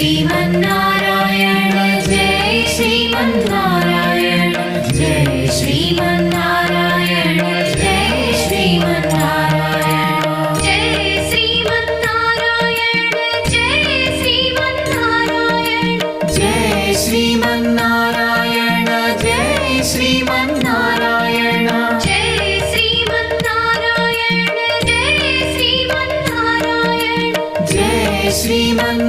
Sriman Narayana Jai Sriman Narayana Jai Sriman Narayana Jai Sriman Narayana Jai Sriman Narayana Jai Sriman Narayana Jai Sriman Narayana Jai Sriman Narayana Jai Sriman Narayana Jai Sriman Narayana Jai Sriman Narayana